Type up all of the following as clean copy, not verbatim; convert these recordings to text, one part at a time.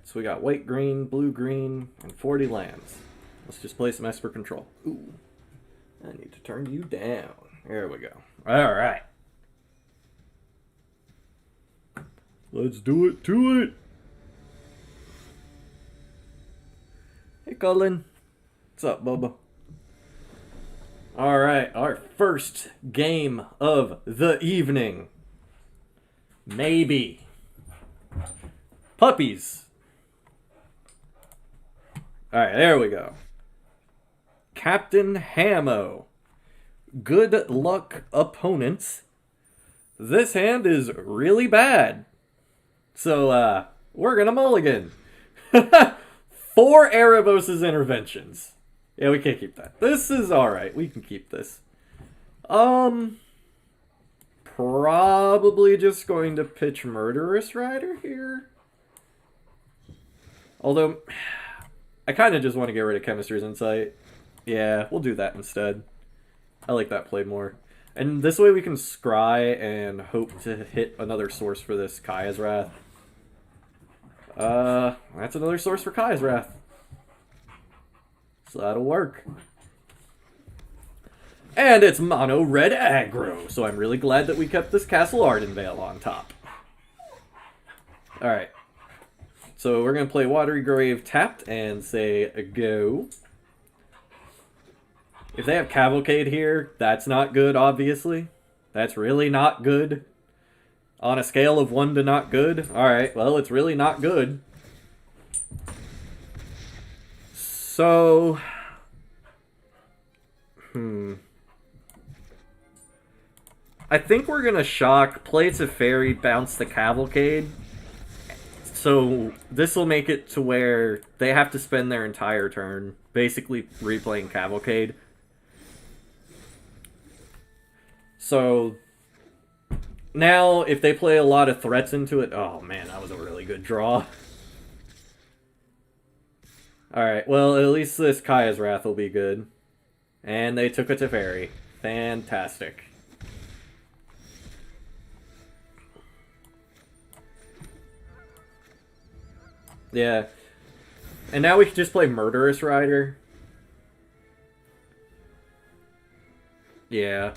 So we got white, green, blue, green, and 40 lands. Let's just play some Esper Control. Ooh. I need to turn you down. There we go. Alright. Let's do it to it. Hey, Colin. What's up, Bubba? Alright, our first game of the evening. Maybe. Puppies. Alright, there we go. Captain Hamo. Good luck, opponents. This hand is really bad. So, we're gonna mulligan. 4 Erebos' interventions. Yeah, we can't keep that. This is alright. We can keep this. Probably just going to pitch Murderous Rider here. Although, I kind of just want to get rid of Chemistry's Insight. Yeah, we'll do that instead. I like that played more. And this way we can scry and hope to hit another source for this Kaya's Wrath. That's another source for Kaya's Wrath. So that'll work. And it's mono red aggro, so I'm really glad that we kept this Castle Ardenvale on top. Alright. So we're going to play Watery Grave tapped and say go. If they have Cavalcade here, that's not good, obviously. That's really not good. On a scale of 1 to not good. Alright, well, it's really not good. So... I think we're going to shock, play Teferi, bounce the Cavalcade. So this will make it to where they have to spend their entire turn basically replaying Cavalcade. So now if they play a lot of threats into it... Oh man, that was a really good draw. Alright, well at least this Kaya's Wrath will be good. And they took a Teferi. Fantastic. Yeah. And now we can just play Murderous Rider. Yeah.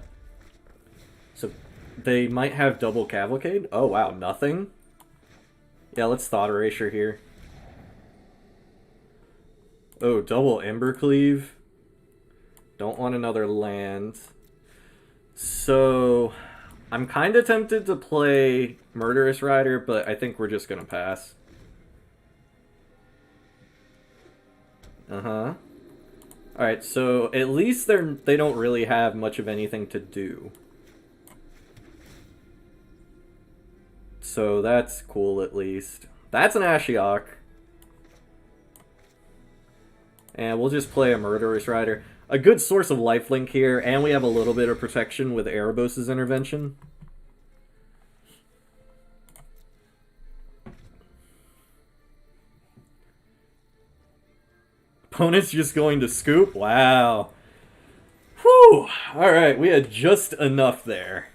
So they might have double Cavalcade. Oh wow, nothing? Yeah, let's Thought Erasure here. Oh, double Embercleave. Don't want another land. So I'm kind of tempted to play Murderous Rider, but I think we're just going to pass. Uh-huh. Alright, so at least they don't really have much of anything to do. So that's cool, at least. That's an Ashiok. And we'll just play a Murderous Rider. A good source of lifelink here, and we have a little bit of protection with Erebos' intervention. Opponent's just going to scoop? Wow. Whew! Alright, we had just enough there.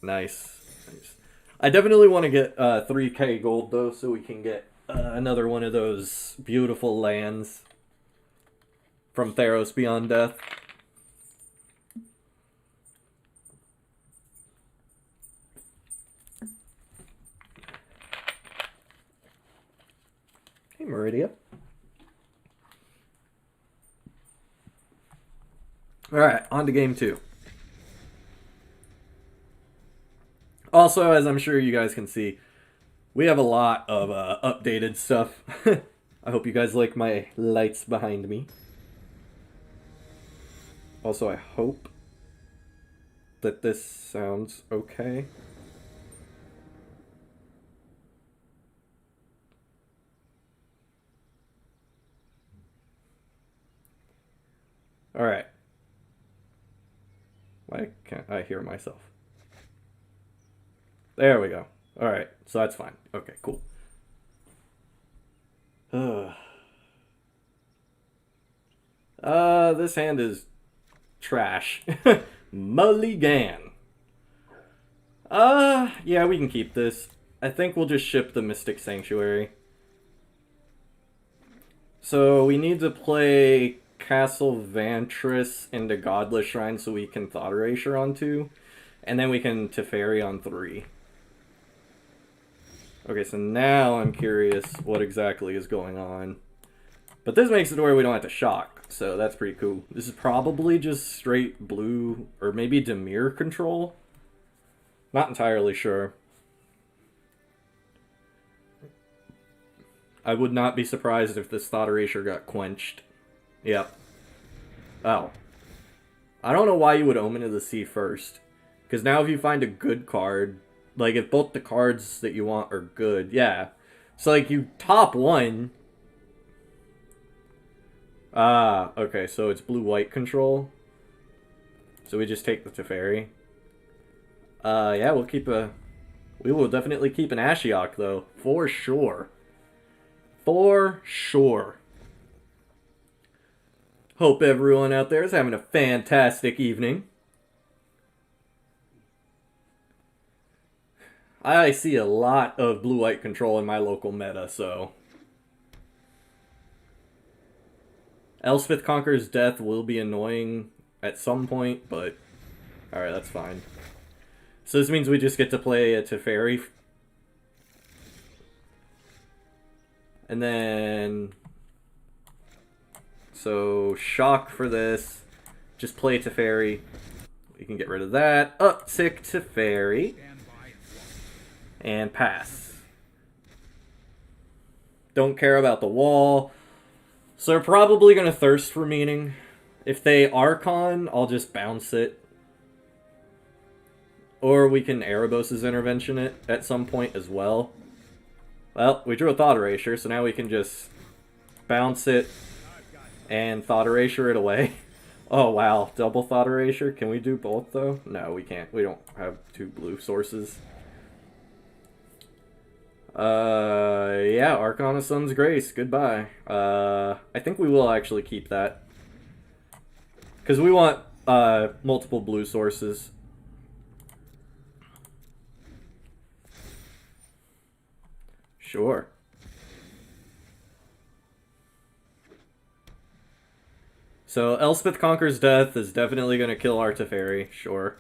Nice. Nice. I definitely want to get 3k gold, though, so we can get another one of those beautiful lands from Theros Beyond Death. Hey, Meridia. Alright, on to game 2. Also, as I'm sure you guys can see, we have a lot of updated stuff. I hope you guys like my lights behind me. Also, I hope that this sounds okay. Alright. Why can't I hear myself? There we go. Alright, so that's fine. Okay, cool. This hand is trash. Mulligan. Yeah, we can keep this. I think we'll just ship the Mystic Sanctuary. So we need to play Castle Vantress into Godless Shrine so we can Thought Erasure on 2. And then we can Teferi on 3. Okay, so now I'm curious what exactly is going on. But this makes it where we don't have to shock, so that's pretty cool. This is probably just straight blue, or maybe Dimir control? Not entirely sure. I would not be surprised if this Thought Erasure got quenched. Yep. Oh. I don't know why you would Omen of the Sea first. Because now if you find a good card, like if both the cards that you want are good, yeah. So like you top one. Okay, so it's blue-white control. So we just take the Teferi. Yeah, we will definitely keep an Ashiok though, for sure. For sure. Hope everyone out there is having a fantastic evening. I see a lot of blue-white control in my local meta, so... Elspeth Conqueror's Death will be annoying at some point, but... Alright, that's fine. So this means we just get to play a Teferi. And then... So, shock for this. Just play Teferi. We can get rid of that. Uptick Teferi. And pass. Don't care about the wall. So they're probably going to thirst for meaning. If they Archon, I'll just bounce it. Or we can Erebos' Intervention it at some point as well. Well, we drew a Thought Erasure, so now we can just bounce it and Thought Erasure it away. Oh wow, double Thought Erasure. Can we do both though? No, we can't. We don't have 2 blue sources. Yeah, Archon of Sun's Grace. Goodbye. I think we will actually keep that. Because we want, multiple blue sources. Sure. So, Elspeth Conqueror's Death is definitely going to kill our Teferi. Sure.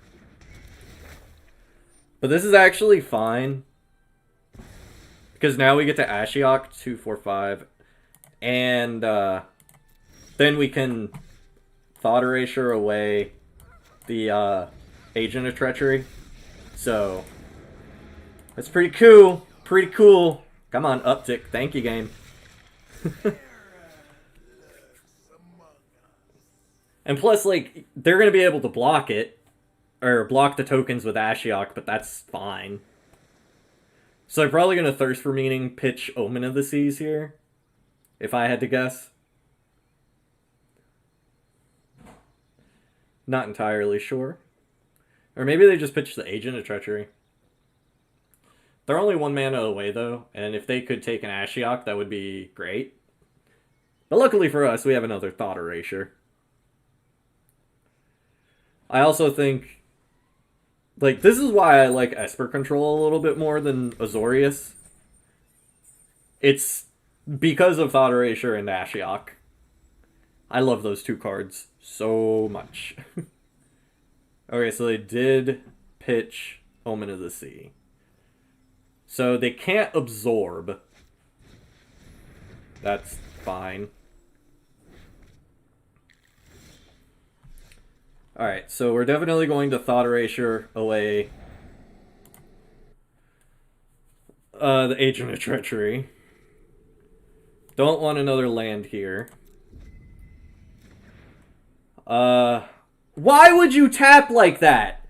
But this is actually fine. Because now we get to Ashiok 2, 4, 5. And then we can Thought Erasure away the Agent of Treachery. So that's pretty cool. Pretty cool. Come on, uptick. Thank you, game. And plus, like, they're going to be able to block it. Or block the tokens with Ashiok, but that's fine. So they're probably going to thirst for meaning, pitch Omen of the Seas here. If I had to guess. Not entirely sure. Or maybe they just pitch the Agent of Treachery. They're only 1 mana away though, and if they could take an Ashiok, that would be great. But luckily for us, we have another Thought Erasure. I also think... Like, this is why I like Esper Control a little bit more than Azorius. It's because of Thought Erasure and Ashiok. I love those 2 cards so much. Okay, so they did pitch Omen of the Sea. So they can't absorb. That's fine. Alright, so we're definitely going to Thought Erasure away the Agent of Treachery. Don't want another land here. Why would you tap like that?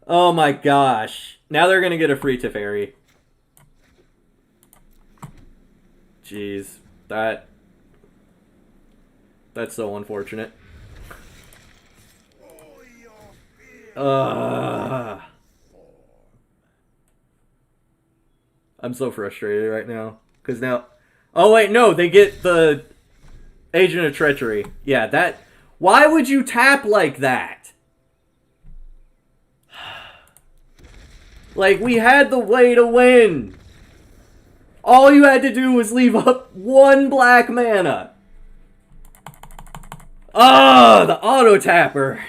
Oh my gosh. Now they're gonna get a free Teferi. Jeez. That's so unfortunate. I'm so frustrated right now. Because now... Oh, wait, no. They get the Agent of Treachery. Yeah, that... Why would you tap like that? Like, we had the way to win. All you had to do was leave up one black mana. Ah, the auto tapper.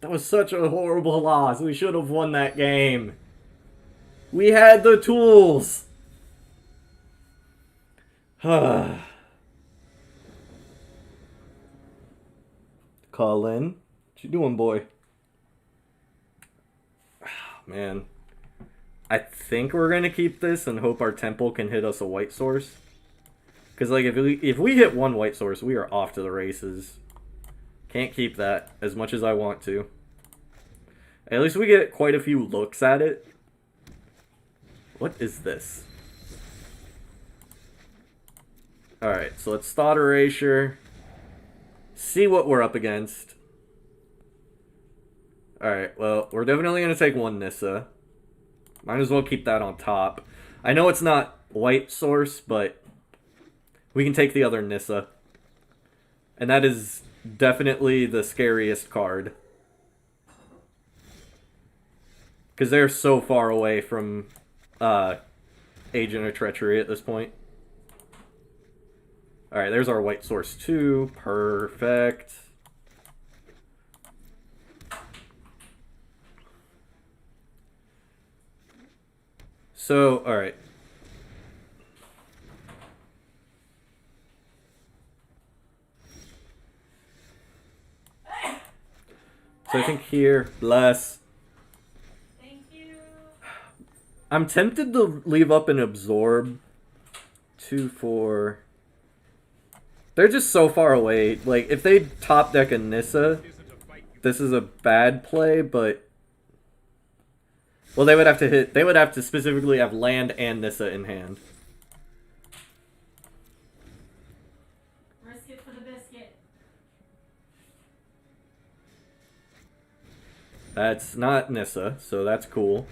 That was such a horrible loss. We should have won that game. We had the tools. Colin, what you doing, boy? Oh, man. I think we're gonna keep this and hope our temple can hit us a white source. Because, like, if we hit one white source, we are off to the races. Can't keep that as much as I want to. At least we get quite a few looks at it. What is this? Alright, so let's Thought Erasure. See what we're up against. Alright, well, we're definitely going to take one Nissa. Might as well keep that on top. I know it's not white source, but we can take the other Nissa. And that is definitely the scariest card. Because they're so far away from Agent of Treachery at this point. Alright, there's our white source 2. Perfect. So, alright. So I think here, bless. Thank you. I'm tempted to leave up an absorb. 2, 4. They're just so far away. Like, if they top deck a Nissa, this is a bad play, but... Well, they would have to hit... They would have to specifically have land and Nissa in hand. Risk it for the biscuit. That's not Nissa, so that's cool.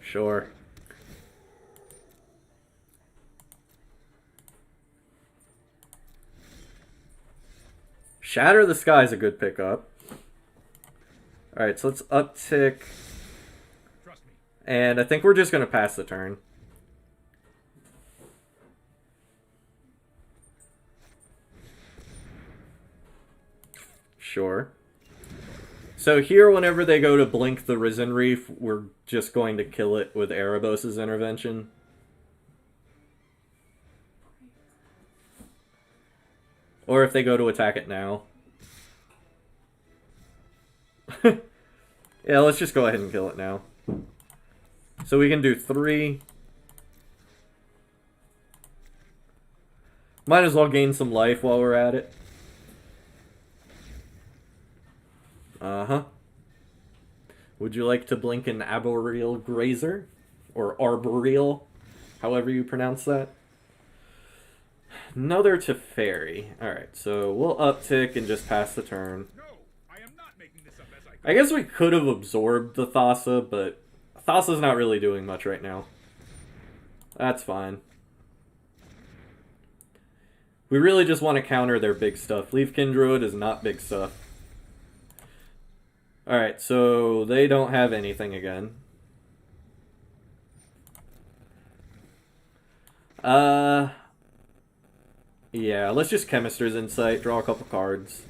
Sure. Shatter the Sky is a good pickup. Alright, so let's uptick. And I think we're just going to pass the turn. Sure. So here, whenever they go to blink the Risen Reef, we're just going to kill it with Erebos' intervention. Or if they go to attack it now. Yeah, let's just go ahead and kill it now. So we can do 3. Might as well gain some life while we're at it. Uh-huh. Would you like to blink an Arboreal Grazer? Or Arboreal, however you pronounce that. Another Teferi. Alright, so we'll uptick and just pass the turn. No, I am not making this up as I guess we could have absorbed the Thassa, but Thassa's not really doing much right now. That's fine. We really just want to counter their big stuff. Leafkin Druid is not big stuff. Alright, so they don't have anything again. Yeah, let's just Chemister's Insight, draw a couple cards.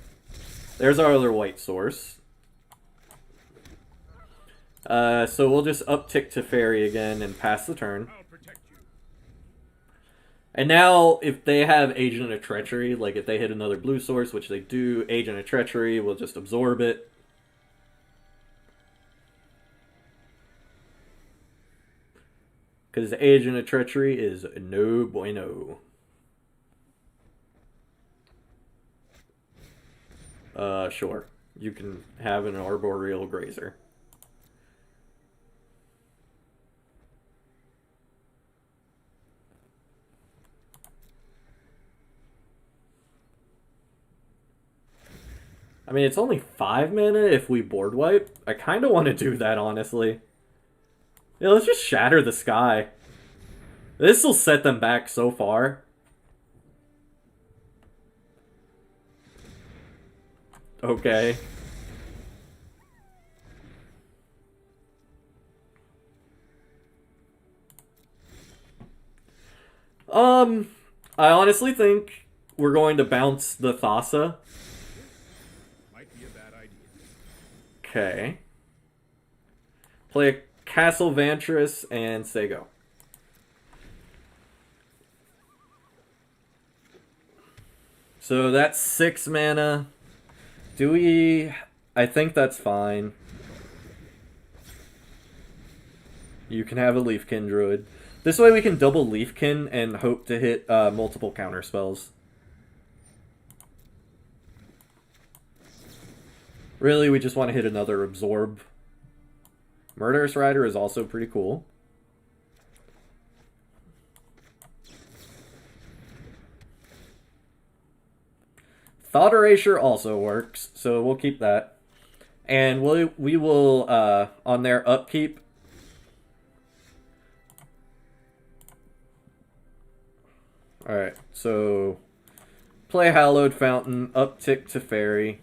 There's our other white source. So we'll just uptick to Fairy again and pass the turn. I'll protect you. And now, if they have Agent of Treachery, like if they hit another blue source, which they do, Agent of Treachery will just absorb it. Because Agent of Treachery is no bueno. Sure. You can have an Arboreal Grazer. I mean, it's only 5 mana if we board wipe. I kind of want to do that, honestly. Yeah, let's just shatter the sky. This will set them back so far. Okay. I honestly think we're going to bounce the Thassa. Might be a bad idea. Okay. Play a Castle Vantress and say go. So that's 6 mana. Do we... I think that's fine. You can have a Leafkin Druid. This way we can double Leafkin and hope to hit multiple counter spells. Really, we just want to hit another Absorb. Murderous Rider is also pretty cool. Thought Erasure also works, so we'll keep that. And we will, on their upkeep... Alright, so... Play Hallowed Fountain, uptick to Fairy.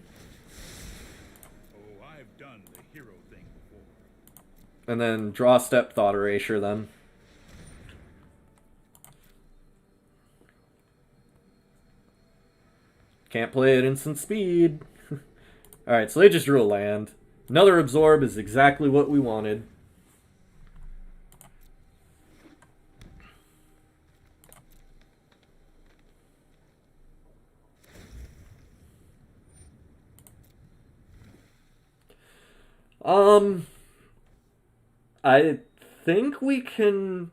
Oh, I've done the hero thing before. And then draw step Thought Erasure then. Can't play at instant speed. Alright, so they just drew a land. Another Absorb is exactly what we wanted. I think we can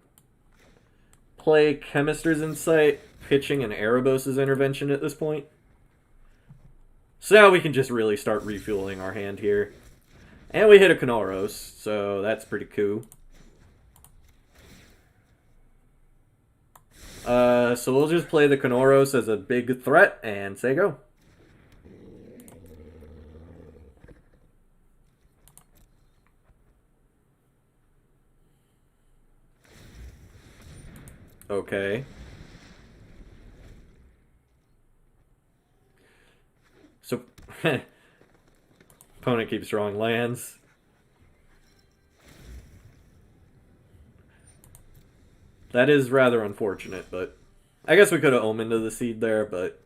play Chemister's Insight, pitching an Erebos' Intervention at this point. So now we can just really start refueling our hand here. And we hit a Kanoros, so that's pretty cool. So we'll just play the Kanoros as a big threat and say go. Okay. So, opponent keeps drawing lands. That is rather unfortunate, but I guess we could have omened to the seed there, but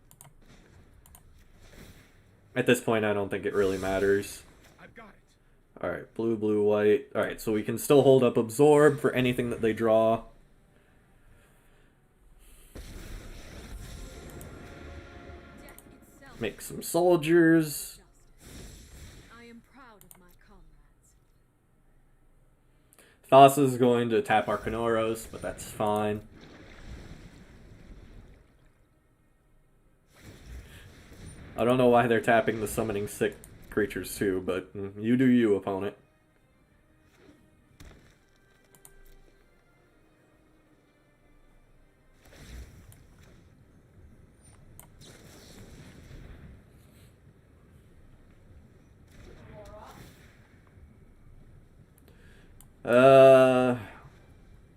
at this point I don't think it really matters. I've got it. Alright, blue, blue, white. Alright, so we can still hold up Absorb for anything that they draw. Make some soldiers. I am proud of my comrades. Thassa's going to tap our Kanoros, but that's fine. I don't know why they're tapping the summoning sick creatures too, but you do you, opponent.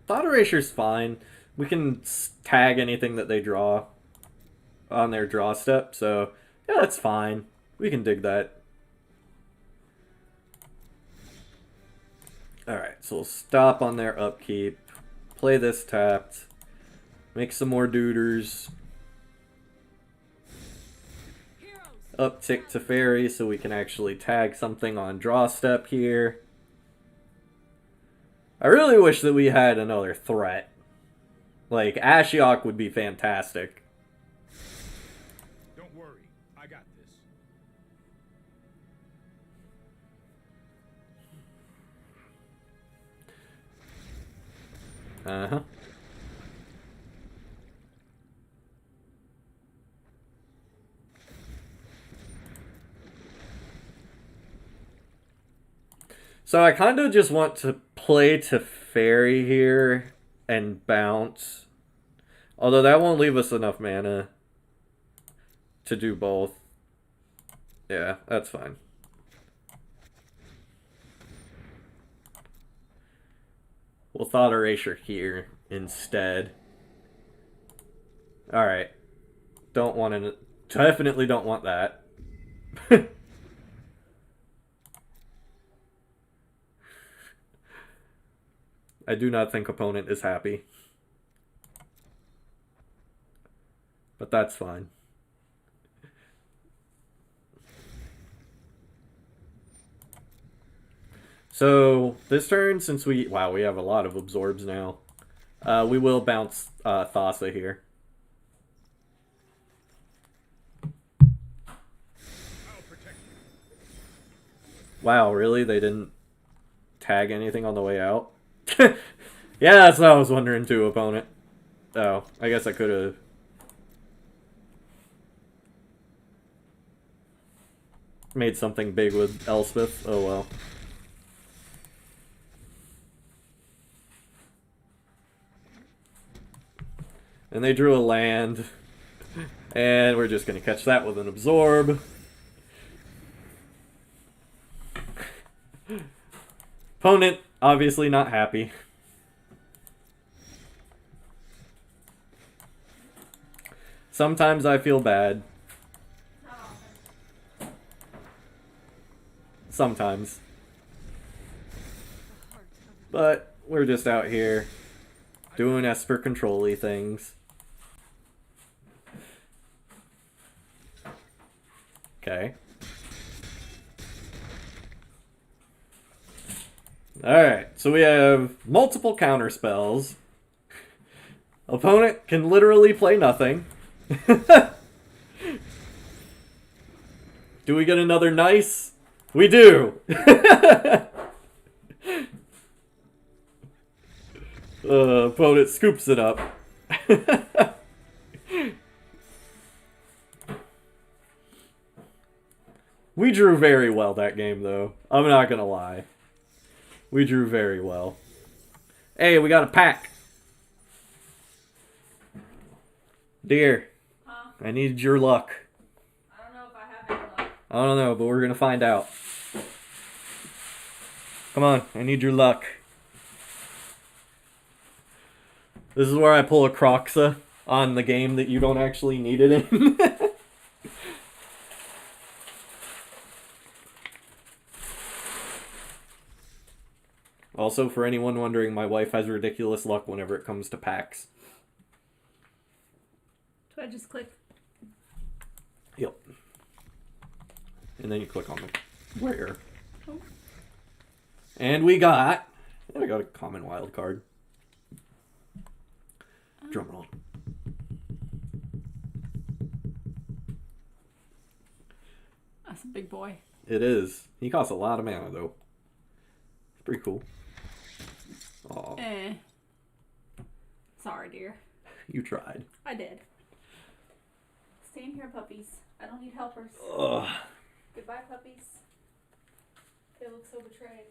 Thought Erasure's fine. We can tag anything that they draw on their draw step, so yeah, that's fine. We can dig that. Alright, so we'll stop on their upkeep. Play this tapped. Make some more duders. Uptick to Fairy so we can actually tag something on draw step here. I really wish that we had another threat. Like, Ashiok would be fantastic. Don't worry, I got this. Uh-huh. So I kind of just want to play to Fairy here and bounce. Although that won't leave us enough mana to do both. Yeah, that's fine. We'll Thought Erasure here instead. Alright. Don't want to... Definitely don't want that. I do not think opponent is happy. But that's fine. So, this turn, since we... Wow, we have a lot of absorbs now. We will bounce Thassa here. I'll protect you. Wow, really? They didn't tag anything on the way out? Yeah, that's what I was wondering too, opponent. Oh, I guess I could have... made something big with Elspeth. Oh well. And they drew a land. And we're just going to catch that with an absorb. Opponent, obviously not happy. Sometimes I feel bad. Not often. Sometimes. The heart of But we're just out here doing Esper control-y things. Okay. Alright, so we have multiple counter spells. Opponent can literally play nothing. Do we get another nice? We do! Opponent scoops it up. We drew very well that game, though. I'm not gonna lie. We drew very well. Hey, we got a pack. Dear, Huh? I need your luck. I don't know if I have any luck. I don't know, but we're gonna find out. Come on, I need your luck. This is where I pull a Croxa on the game that you don't actually need it in. Also, for anyone wondering, my wife has ridiculous luck whenever it comes to packs. Do I just click? Yep. And then you click on the rare. Oh. And we got a common wild card. Drum roll. That's a big boy. It is. He costs a lot of mana, though. It's pretty cool. Aw, Sorry, dear. you tried. I did. Stay in here, puppies. I don't need helpers. Ugh. Goodbye, puppies. They look so betrayed.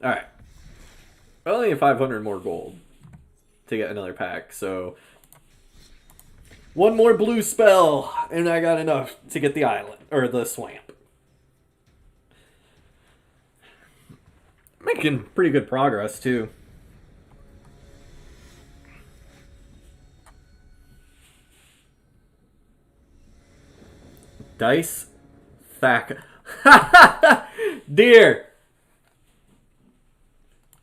Alright. I only need 500 more gold to get another pack, so... One more blue spell, and I got enough to get the island, or the swamp. Making pretty good progress, too. Dice? Thack. Dear!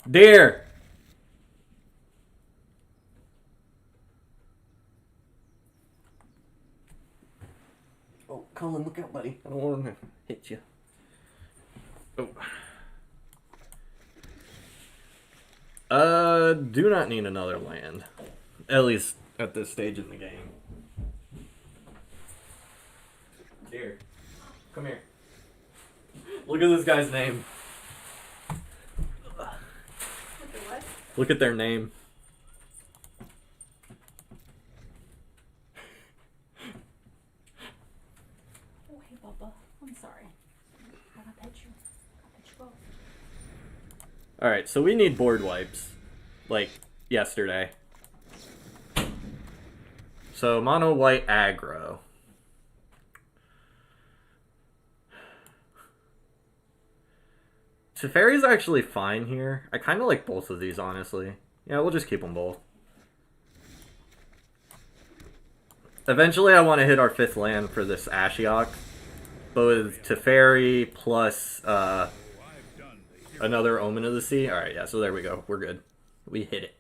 Dear! Oh, Colin, look out, buddy. I don't want to hit you. Oh. Do not need another land. At least at this stage in the game. Dear, come here. Look at this guy's name. Look at what? Look at their name. Oh, hey, Bubba. I'm sorry. I gotta pet you. Gotta pet you both. Alright, so we need board wipes. Like, yesterday. So, mono white aggro. Teferi's actually fine here. I kind of like both of these, honestly. Yeah, we'll just keep them both. Eventually, I want to hit our 5th land for this Ashiok. But with Teferi plus another Omen of the Sea. Alright, yeah, so there we go. We're good. We hit it.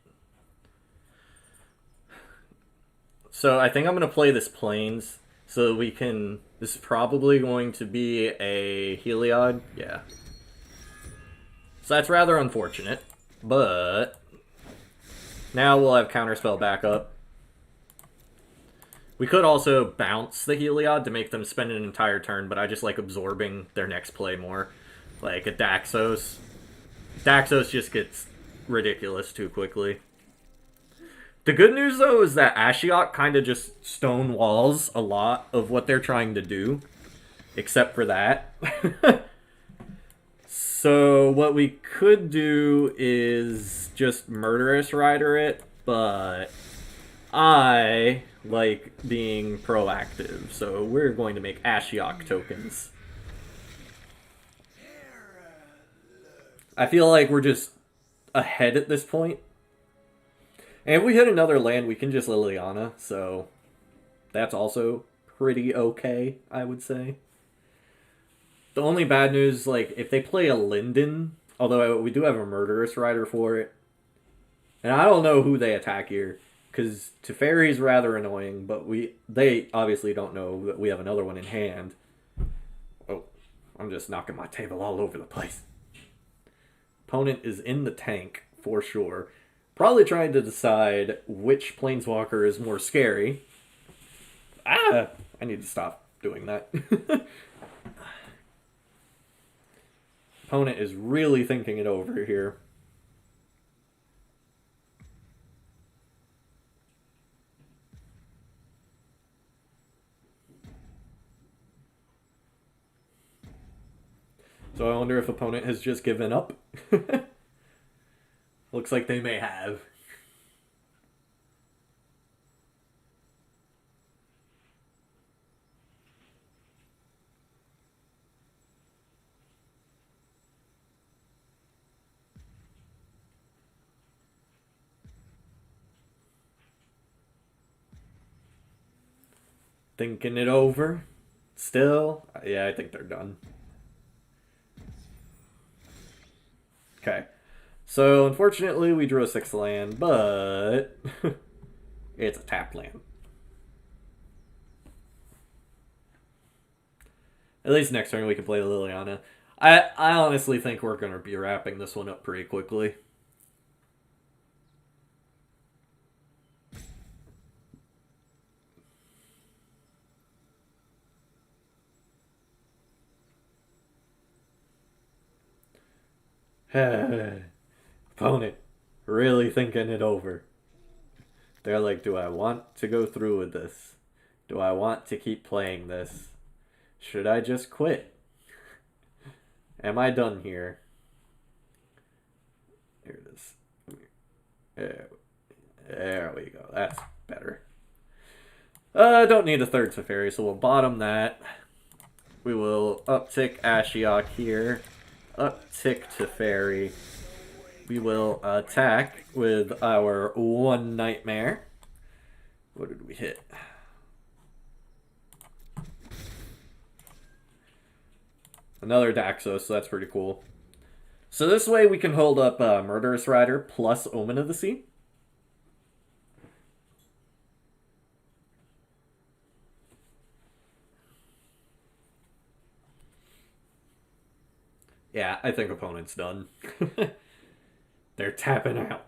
So I think I'm going to play this Plains so we can... This is probably going to be a Heliod. Yeah. So that's rather unfortunate. But now we'll have Counterspell back up. We could also bounce the Heliod to make them spend an entire turn, but I just like absorbing their next play more. Like a Daxos. Daxos just gets ridiculous too quickly. The good news, though, is that Ashiok kind of just stone walls a lot of what they're trying to do. Except for that. So what we could do is just Murderous Rider it, but I like being proactive. So we're going to make Ashiok tokens. I feel like we're just ahead at this point. And if we hit another land, we can just Liliana, so that's also pretty okay, I would say. The only bad news, like, if they play a Linden, although we do have a Murderous Rider for it, and I don't know who they attack here, because Teferi's rather annoying, but they obviously don't know that we have another one in hand. Oh, I'm just knocking my table all over the place. Opponent is in the tank, for sure. Probably trying to decide which Planeswalker is more scary. I need to stop doing that. Opponent is really thinking it over here. So I wonder if opponent has just given up. Looks like they may have. Thinking it over. Still? Yeah, I think they're done. Okay. So, unfortunately, we drew a 6th land, but it's a tapped land. At least next turn we can play Liliana. I honestly think we're going to be wrapping this one up pretty quickly. Opponent, really thinking it over. They're like, do I want to go through with this? Do I want to keep playing this? Should I just quit? Am I done here? Here it is. There we go. That's better. Don't need a 3rd Teferi, so we'll bottom that. We will uptick Ashiok here. Uptick Teferi. We will attack with our 1 Nightmare. What did we hit? Another Daxos, so that's pretty cool. So this way we can hold up Murderous Rider plus Omen of the Sea. Yeah, I think opponent's done. They're tapping out.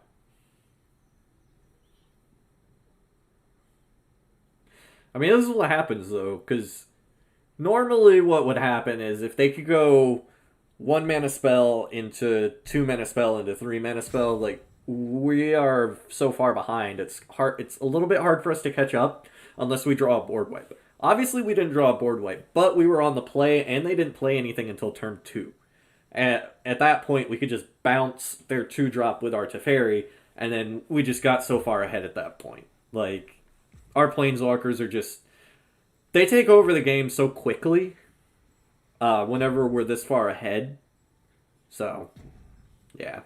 I mean, this is what happens, though, because normally what would happen is if they could go 1 mana spell into 2 mana spell into 3 mana spell, like, we are so far behind. It's a little bit hard for us to catch up unless we draw a board wipe. Obviously, we didn't draw a board wipe, but we were on the play, and they didn't play anything until turn 2. At that point, we could just bounce their 2-drop with our Teferi, and then we just got so far ahead at that point. Like, our Planeswalkers are just... They take over the game so quickly whenever we're this far ahead. So, yeah.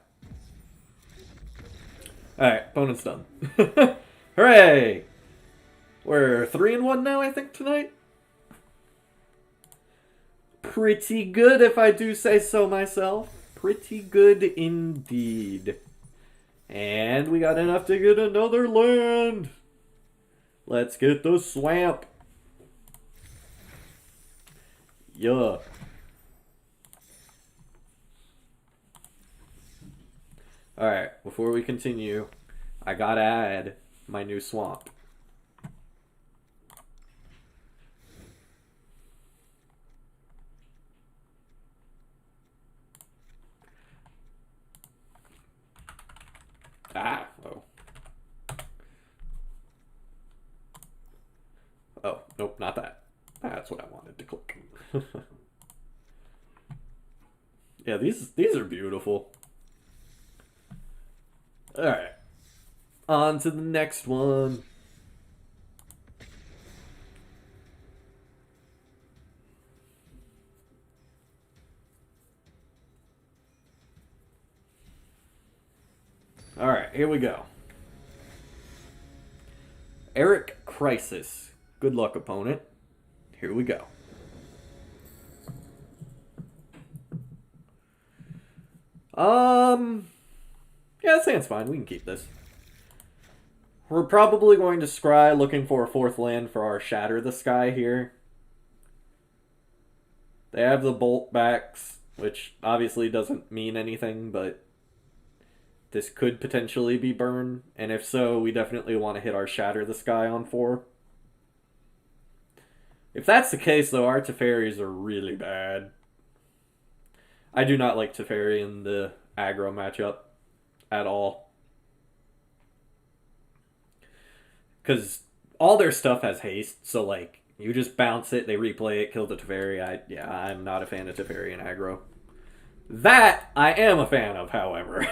Alright, opponent's done. Hooray! We're 3-1 now, I think, tonight? Pretty good, if I do say so myself. Pretty good indeed. And we got enough to get another land. Let's get the swamp. Yeah. Alright, before we continue, I gotta add my new swamp. Oh. Oh, nope, not that. That's what I wanted to click. Yeah, these are beautiful. Alright. On to the next one. Alright, here we go. Eric Crisis. Good luck, opponent. Here we go. Yeah, this hand's fine. We can keep this. We're probably going to scry looking for a 4th land for our Shatter the Sky here. They have the bolt backs, which obviously doesn't mean anything, but this could potentially be burn, and if so, we definitely want to hit our Shatter the Sky on 4. If that's the case, though, our Teferis are really bad. I do not like Teferi in the aggro matchup at all. Because all their stuff has haste, so, like, you just bounce it, they replay it, kill the Teferi. I'm not a fan of Teferi in aggro. That I am a fan of, however.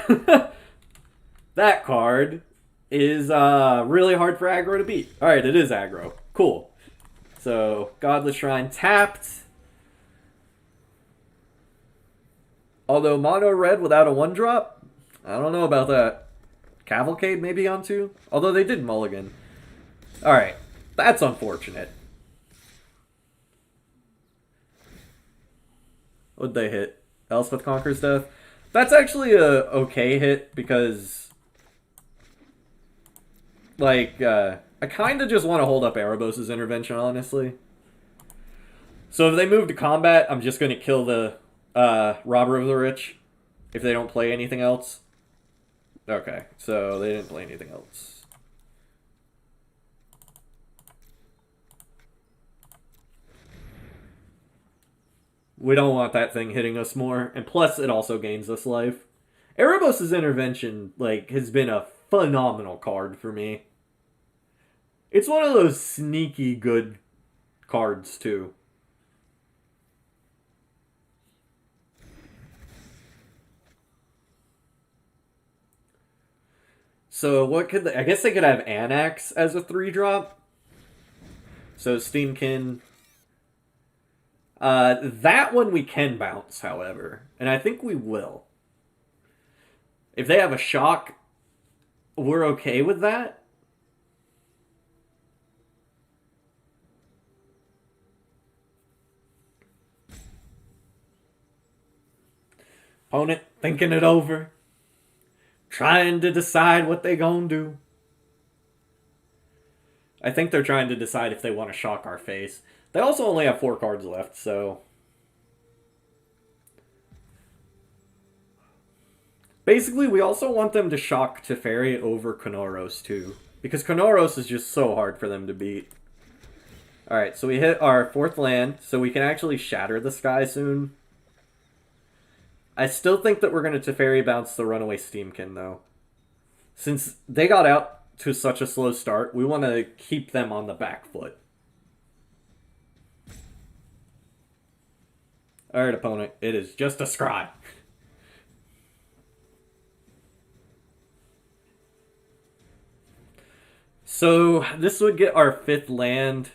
That card is really hard for aggro to beat. Alright, it is aggro. Cool. So, Godless Shrine tapped. Although mono red without a 1-drop? I don't know about that. Cavalcade maybe on 2? Although they did mulligan. Alright, that's unfortunate. What'd they hit? Elspeth Conquers Death? That's actually a okay hit because, like, I kind of just want to hold up Erebos' intervention, honestly. So if they move to combat, I'm just going to kill the Robber of the Rich if they don't play anything else. Okay, so they didn't play anything else. We don't want that thing hitting us more, and plus it also gains us life. Erebos' intervention, like, has been a phenomenal card for me. It's one of those sneaky good cards, too. So what could they, I guess they could have Anax as a 3-drop. So Steamkin. That one we can bounce, however. And I think we will. If they have a shock, we're okay with that. Opponent thinking it over. Trying to decide what they gonna do. I think they're trying to decide if they want to shock our face. They also only have 4 cards left, so... Basically, we also want them to shock Teferi over Kanoros, too. Because Kanoros is just so hard for them to beat. Alright, so we hit our 4th land, so we can actually Shatter the Sky soon. I still think that we're going to Teferi bounce the Runaway Steamkin, though. Since they got out to such a slow start, we want to keep them on the back foot. Alright, opponent, it is just a scry. So, this would get our 5th land.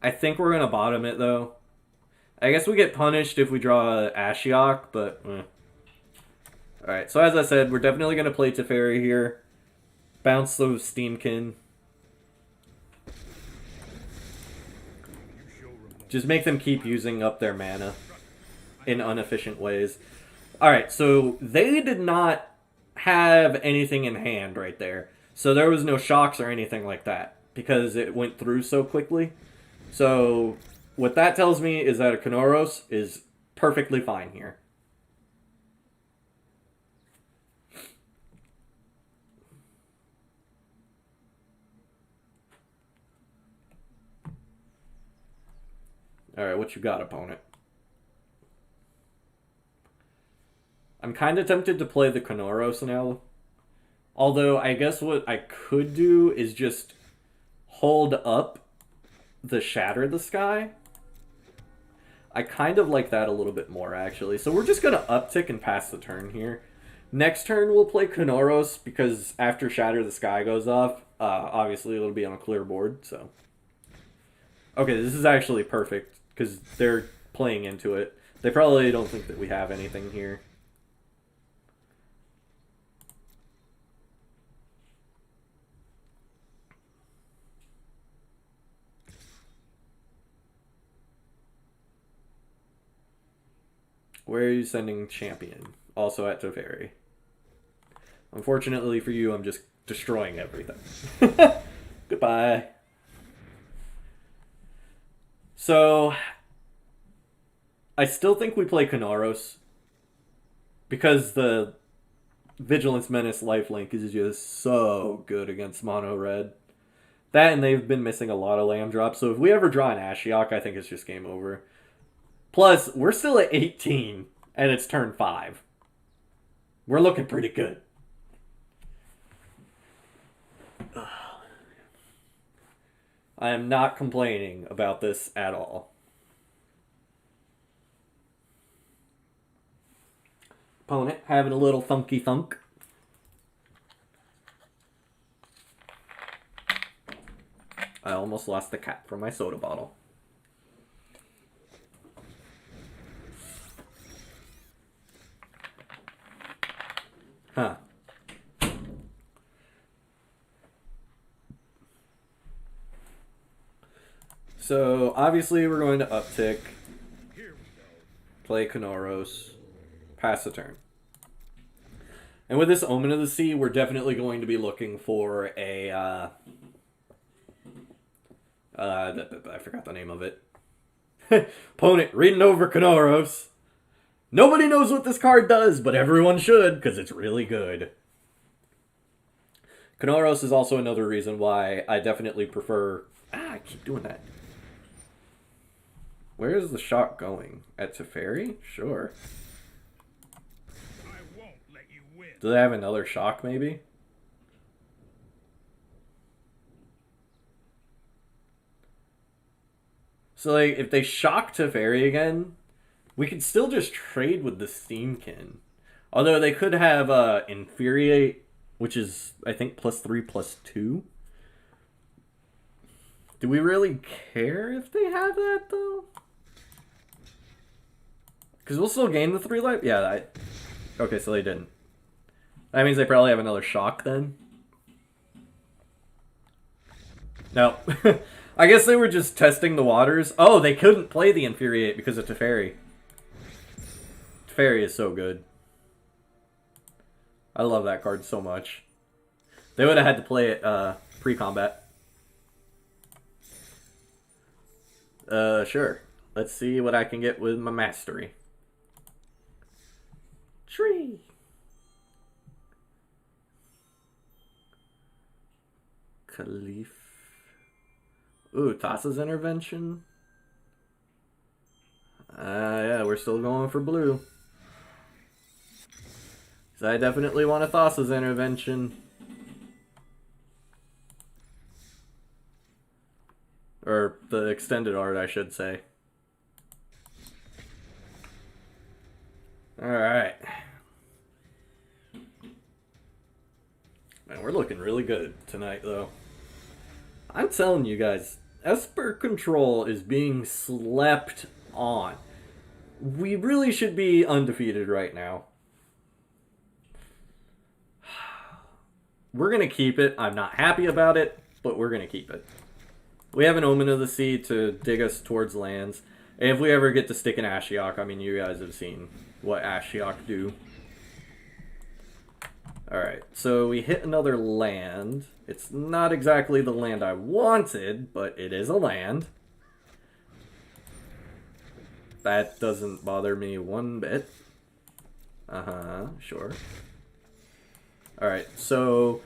I think we're going to bottom it, though. I guess we get punished if we draw Ashiok, but Alright, so as I said, we're definitely going to play Teferi here. Bounce those Steamkin. Just make them keep using up their mana in inefficient ways. Alright, so they did not have anything in hand right there. So there was no shocks or anything like that, because it went through so quickly. So what that tells me is that a Kanoros is perfectly fine here. Alright, what you got, opponent? I'm kind of tempted to play the Kanoros now. Although, I guess what I could do is just hold up the Shatter the Sky. I kind of like that a little bit more, actually. So we're just going to uptick and pass the turn here. Next turn, we'll play Kanoros, because after Shatter the Sky goes off, obviously it'll be on a clear board, so... Okay, this is actually perfect, because they're playing into it. They probably don't think that we have anything here. Where are you sending Champion? Also at Teferi. Unfortunately for you, I'm just destroying everything. Goodbye. So, I still think we play Kanoros, because the Vigilance Menace lifelink is just so good against mono red. That, and they've been missing a lot of land drops, so if we ever draw an Ashiok, I think it's just game over. Plus, we're still at 18, and it's turn 5. We're looking pretty good. I am not complaining about this at all. Opponent having a little thunky thunk. I almost lost the cap from my soda bottle. Huh. So, obviously, we're going to uptick, play Kanoros, pass the turn. And with this Omen of the Sea, we're definitely going to be looking for a, I forgot the name of it. Opponent reading over Kanoros. Nobody knows what this card does, but everyone should, because it's really good. Kanoros is also another reason why I definitely prefer... I keep doing that. Where is the shot going? At Teferi? Sure. I won't let you win. Do they have another shock, maybe? So, like, if they shock Teferi again, we could still just trade with the Steamkin. Although they could have Infuriate, which is, I think, +3/+2. Do we really care if they have that, though? Because we'll still gain the 3 life? Yeah, okay, so they didn't. That means they probably have another shock, then? No. I guess they were just testing the waters. Oh, they couldn't play the Infuriate because of Teferi. Teferi is so good. I love that card so much. They would have had to play it pre-combat. Sure. Let's see what I can get with my mastery. Tree. Khalif. Ooh, Thassa's Intervention. Yeah, we're still going for blue. So I definitely want a Thassa's Intervention. Or the extended art, I should say. Alright. Man, we're looking really good tonight, though. I'm telling you guys, Esper Control is being slept on. We really should be undefeated right now. we're going to keep it. I'm not happy about it, but we're going to keep it. We have an Omen of the Sea to dig us towards lands. And if we ever get to stick an Ashiok, I mean, you guys have seen what Ashiok do. Alright, so we hit another land. It's not exactly the land I wanted, but it is a land. That doesn't bother me one bit. Sure. Alright, so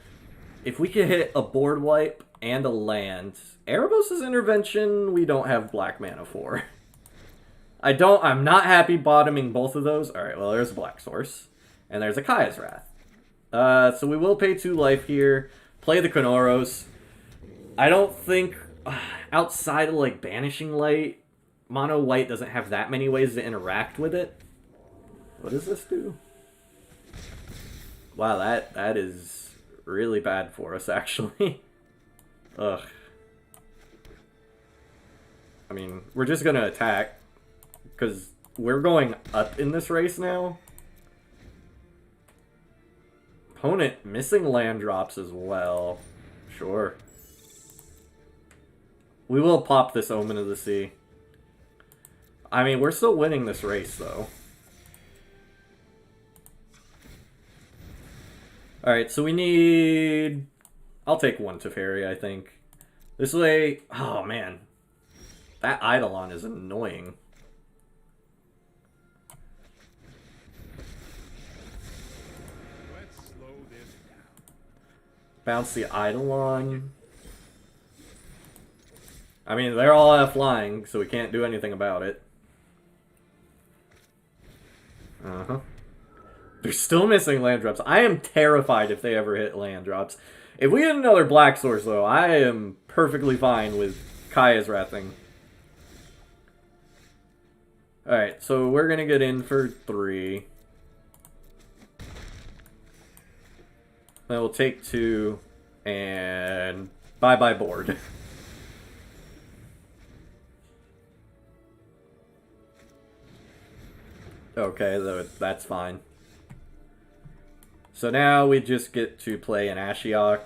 if we could hit a board wipe and a land, Erebos' Intervention we don't have black mana for. I'm not happy bottoming both of those. Alright, well there's a Black Source. And there's a Kaya's Wrath. So we will pay 2 life here. Play the Kanoros. I don't think, outside of like Banishing Light, Mono White doesn't have that many ways to interact with it. What does this do? Wow, that is really bad for us, actually. Ugh. I mean, we're just gonna attack, because we're going up in this race now. Opponent missing land drops as well. Sure. We will pop this Omen of the Sea. I mean, we're still winning this race, though. Alright, so we need... I'll take 1 Teferi, I think. This way... Oh, man. That Eidolon is annoying. Let's slow this down. Bounce the Eidolon. I mean, they're all out flying, so we can't do anything about it. They're still missing land drops. I am terrified if they ever hit land drops. If we hit another Black Source, though, I am perfectly fine with Kaya's Wrathing. Alright, so we're gonna get in for 3. Then we'll take 2, and bye-bye board. Okay, that's fine. So now we just get to play an Ashiok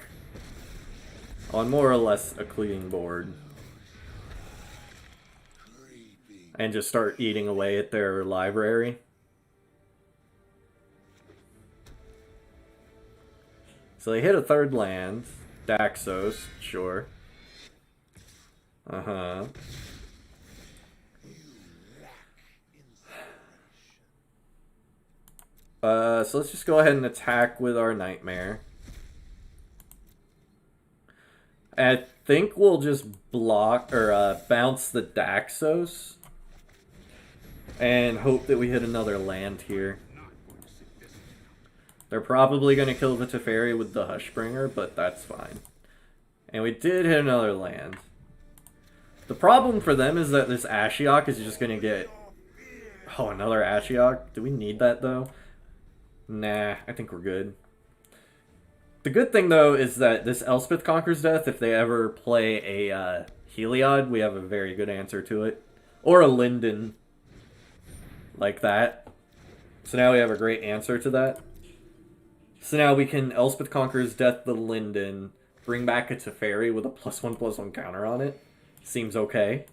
on more or less a clean board. And just start eating away at their library. So they hit a 3rd land. Daxos, sure. So let's just go ahead and attack with our Nightmare. I think we'll just block, or bounce the Daxos. And hope that we hit another land here. They're probably going to kill the Teferi with the Hushbringer, but that's fine. And we did hit another land. The problem for them is that this Ashiok is just going to get... Oh, another Ashiok? Do we need that, though? Nah, I think we're good. The good thing, though, is that this Elspeth Conquers Death, if they ever play a Heliod, we have a very good answer to it. Or a Linden. Like that. So now we have a great answer to that. So now we can Elspeth Conquers Death the Linden, bring back a Teferi with a +1/+1 counter on it. Seems okay.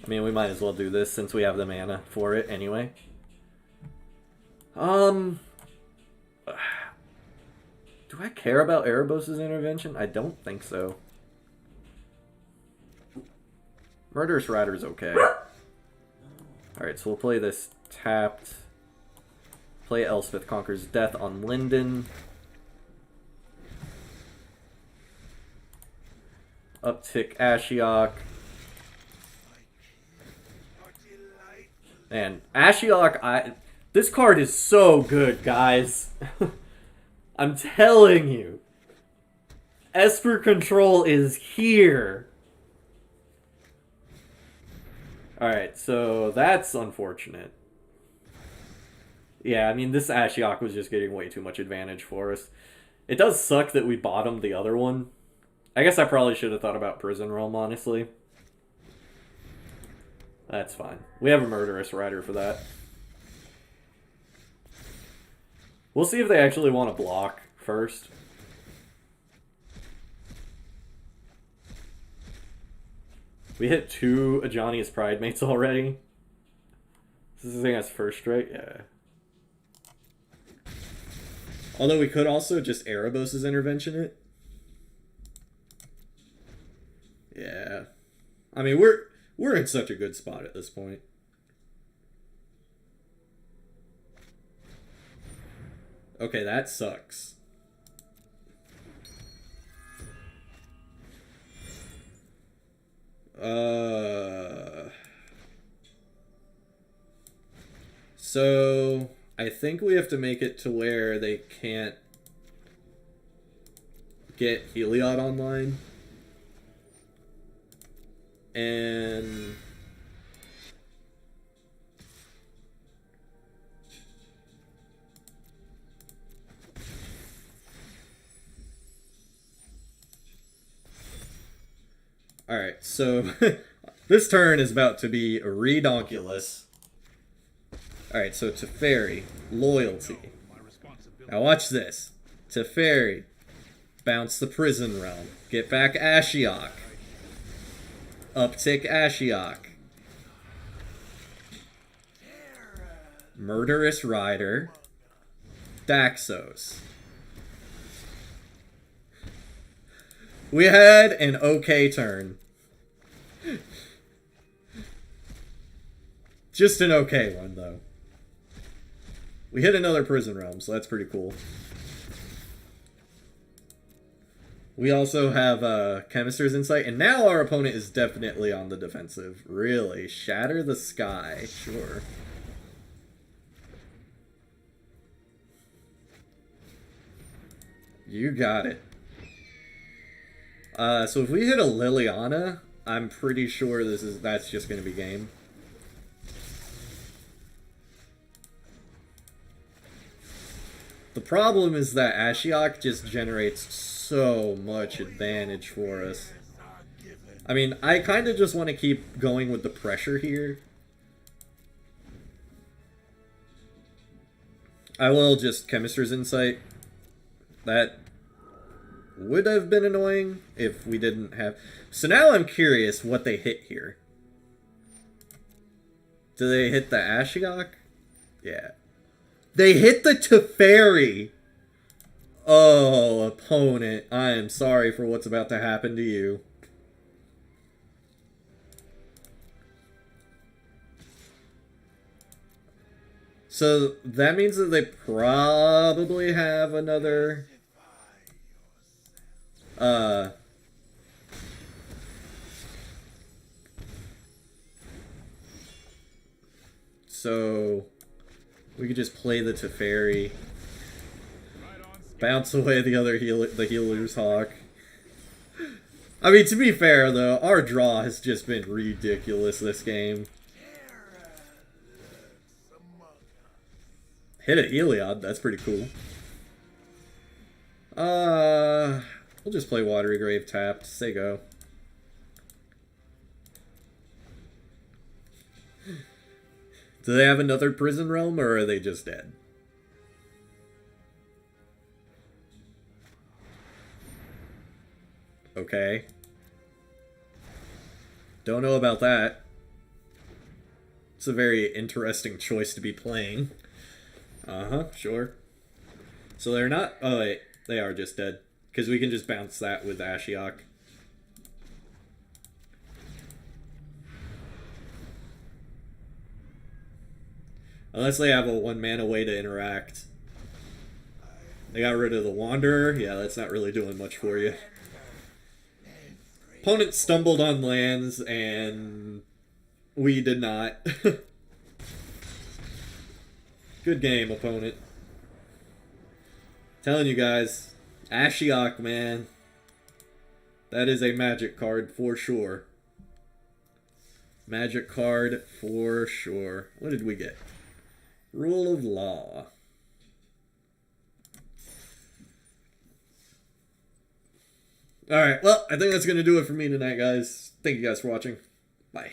I mean, we might as well do this since we have the mana for it anyway. Do I care about Erebos' Intervention? I don't think so. Murderous Rider's okay. Alright, so we'll play this tapped. Play Elspeth Conquers Death on Linden. Uptick Ashiok. And Ashiok, this card is so good, guys. I'm telling you. Esper Control is here. Alright, so that's unfortunate. Yeah, I mean, this Ashiok was just getting way too much advantage for us. It does suck that we bottomed the other one. I guess I probably should have thought about Prison Realm, honestly. That's fine. We have a Murderous Rider for that. We'll see if they actually want to block first. We hit 2 Ajani's Pride Mates already. This is the thing that's first strike? Yeah. Although we could also just Erebos' intervention it. Yeah. I mean, we're in such a good spot at this point. Okay, that sucks. So I think we have to make it to where they can't get Heliod online. And alright, so this turn is about to be redonkulous. Alright, so Teferi, Loyalty. Now watch this. Teferi, bounce the Prison Realm. Get back Ashiok. Uptick Ashiok. Murderous Rider. Daxos. We had an okay turn. Just an okay one, though. We hit another Prison Realm, so that's pretty cool. We also have Chemister's Insight, and now our opponent is definitely on the defensive. Really. Shatter the Sky. Sure. You got it. So if we hit a Liliana, I'm pretty sure that's just going to be game. The problem is that Ashiok just generates so much advantage for us. I mean, I kind of just want to keep going with the pressure here. I will just Chemister's Insight. That would have been annoying if we didn't have... So now I'm curious what they hit here. Do they hit the Ashiok? Yeah. They hit the Teferi! Oh, opponent. I am sorry for what's about to happen to you. So that means that they probably have another... So we could just play the Teferi. Bounce away the Healer's Hawk. I mean, to be fair, though, our draw has just been ridiculous this game. Hit a Heliod, that's pretty cool. We'll just play Watery Grave tapped. Say go. Do they have another Prison Realm, or are they just dead? Okay. Don't know about that. It's a very interesting choice to be playing. Uh-huh, sure. So they're not... Oh, wait. They are just dead. Because we can just bounce that with Ashiok. Unless they have a 1-mana way to interact. They got rid of the Wanderer. Yeah, that's not really doing much for you. Opponent stumbled on lands, and we did not. Good game, opponent. Telling you guys, Ashiok, man. That is a magic card for sure. Magic card for sure. What did we get? Rule of Law. Alright, well, I think that's going to do it for me tonight, guys. Thank you guys for watching. Bye.